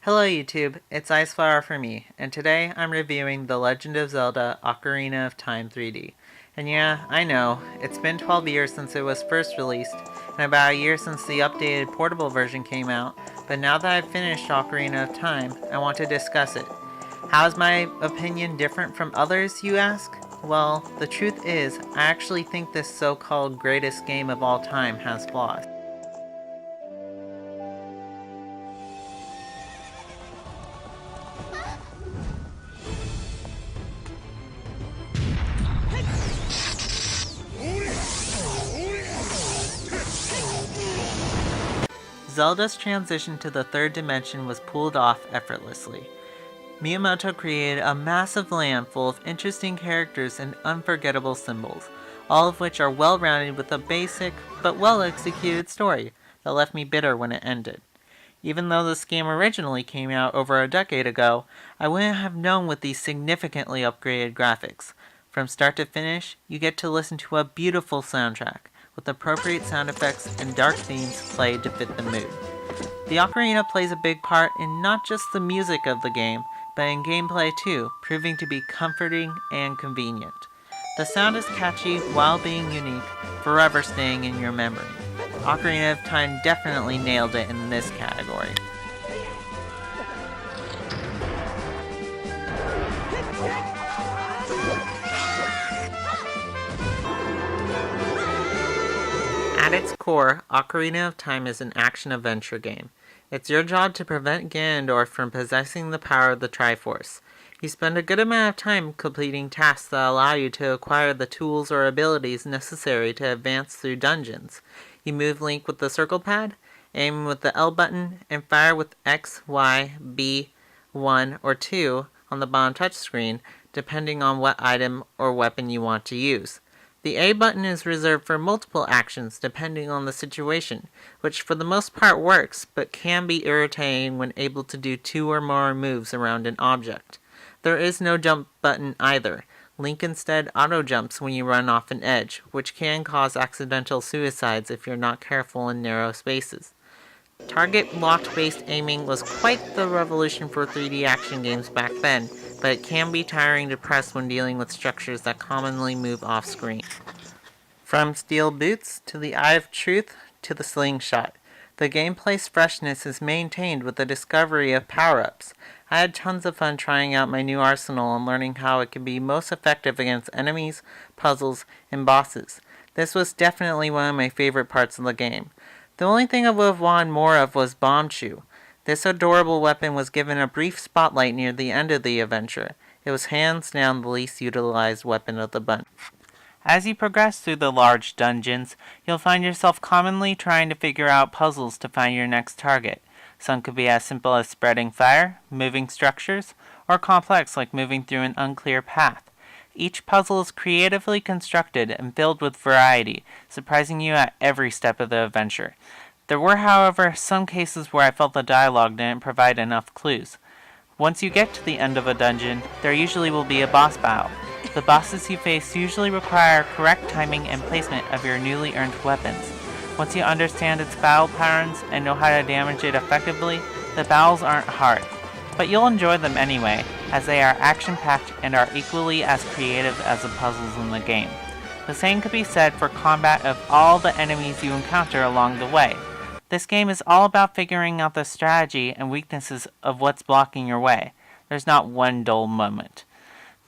Hello YouTube, it's Iceflower for me, and today I'm reviewing The Legend of Zelda Ocarina of Time 3D. And yeah, I know, it's been 12 years since it was first released, and about a year since the updated portable version came out, but now that I've finished Ocarina of Time, I want to discuss it. How is my opinion different from others, you ask? Well, the truth is, I actually think this so-called greatest game of all time has flaws. Zelda's transition to the third dimension was pulled off effortlessly. Miyamoto created a massive land full of interesting characters and unforgettable symbols, all of which are well-rounded with a basic but well-executed story that left me bitter when it ended. Even though this game originally came out over a decade ago, I wouldn't have known with these significantly upgraded graphics. From start to finish, you get to listen to a beautiful soundtrack, with appropriate sound effects and dark themes played to fit the mood. The ocarina plays a big part in not just the music of the game, but in gameplay too, proving to be comforting and convenient. The sound is catchy while being unique, forever staying in your memory. Ocarina of Time definitely nailed it in this category. At its core, Ocarina of Time is an action-adventure game. It's your job to prevent Ganondorf from possessing the power of the Triforce. You spend a good amount of time completing tasks that allow you to acquire the tools or abilities necessary to advance through dungeons. You move Link with the circle pad, aim with the L button, and fire with X, Y, B, 1, or 2 on the bottom touchscreen, depending on what item or weapon you want to use. The A button is reserved for multiple actions depending on the situation, which for the most part works, but can be irritating when able to do 2 or more moves around an object. There is no jump button either. Link instead auto-jumps when you run off an edge, which can cause accidental suicides if you're not careful in narrow spaces. Target locked-based aiming was quite the revolution for 3D action games back then, but it can be tiring to press when dealing with structures that commonly move off-screen. From steel boots, to the Eye of Truth, to the slingshot, the gameplay's freshness is maintained with the discovery of power-ups. I had tons of fun trying out my new arsenal and learning how it can be most effective against enemies, puzzles, and bosses. This was definitely one of my favorite parts of the game. The only thing I would have wanted more of was Bombchu. This adorable weapon was given a brief spotlight near the end of the adventure. It was hands down the least utilized weapon of the bunch. As you progress through the large dungeons, you'll find yourself commonly trying to figure out puzzles to find your next target. Some could be as simple as spreading fire, moving structures, or complex like moving through an unclear path. Each puzzle is creatively constructed and filled with variety, surprising you at every step of the adventure. There were, however, some cases where I felt the dialogue didn't provide enough clues. Once you get to the end of a dungeon, there usually will be a boss battle. The bosses you face usually require correct timing and placement of your newly earned weapons. Once you understand its battle patterns and know how to damage it effectively, the battles aren't hard. But you'll enjoy them anyway, as they are action-packed and are equally as creative as the puzzles in the game. The same could be said for combat of all the enemies you encounter along the way. This game is all about figuring out the strategy and weaknesses of what's blocking your way. There's not one dull moment.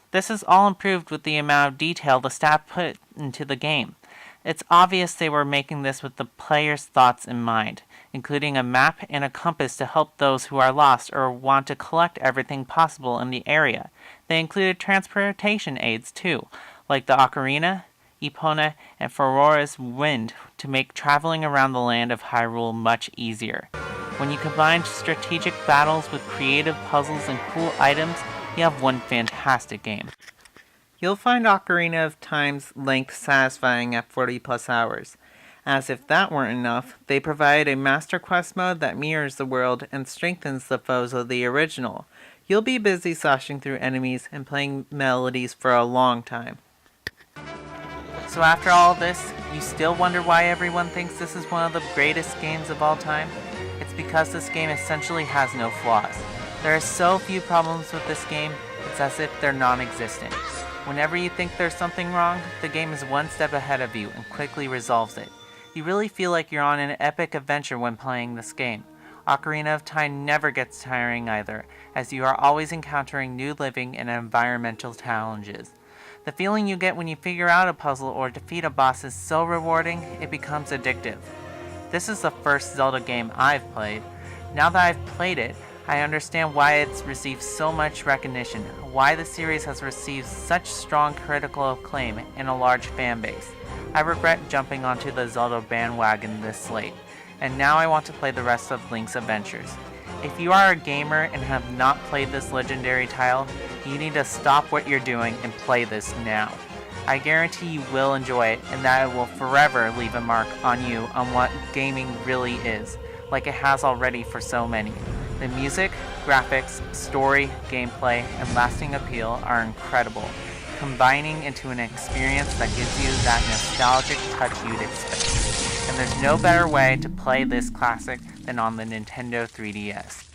This is all improved with the amount of detail the staff put into the game. It's obvious they were making this with the player's thoughts in mind, including a map and a compass to help those who are lost or want to collect everything possible in the area. They included transportation aids too, like the ocarina, Epona, and Faurora's Wind to make traveling around the land of Hyrule much easier. When you combine strategic battles with creative puzzles and cool items, you have one fantastic game. You'll find Ocarina of Time's length satisfying at 40 plus hours. As if that weren't enough, they provide a Master Quest mode that mirrors the world and strengthens the foes of the original. You'll be busy slashing through enemies and playing melodies for a long time. So after all this, you still wonder why everyone thinks this is one of the greatest games of all time? It's because this game essentially has no flaws. There are so few problems with this game, it's as if they're non-existent. Whenever you think there's something wrong, the game is one step ahead of you and quickly resolves it. You really feel like you're on an epic adventure when playing this game. Ocarina of Time never gets tiring either, as you are always encountering new living and environmental challenges. The feeling you get when you figure out a puzzle or defeat a boss is so rewarding, it becomes addictive. This is the first Zelda game I've played. Now that I've played it, I understand why it's received so much recognition, why the series has received such strong critical acclaim and a large fan base. I regret jumping onto the Zelda bandwagon this late, and now I want to play the rest of Link's Adventures. If you are a gamer and have not played this legendary title, you need to stop what you're doing and play this now. I guarantee you will enjoy it, and that it will forever leave a mark on you on what gaming really is, like it has already for so many. The music, graphics, story, gameplay, and lasting appeal are incredible, combining into an experience that gives you that nostalgic touch you'd expect. And there's no better way to play this classic than on the Nintendo 3DS.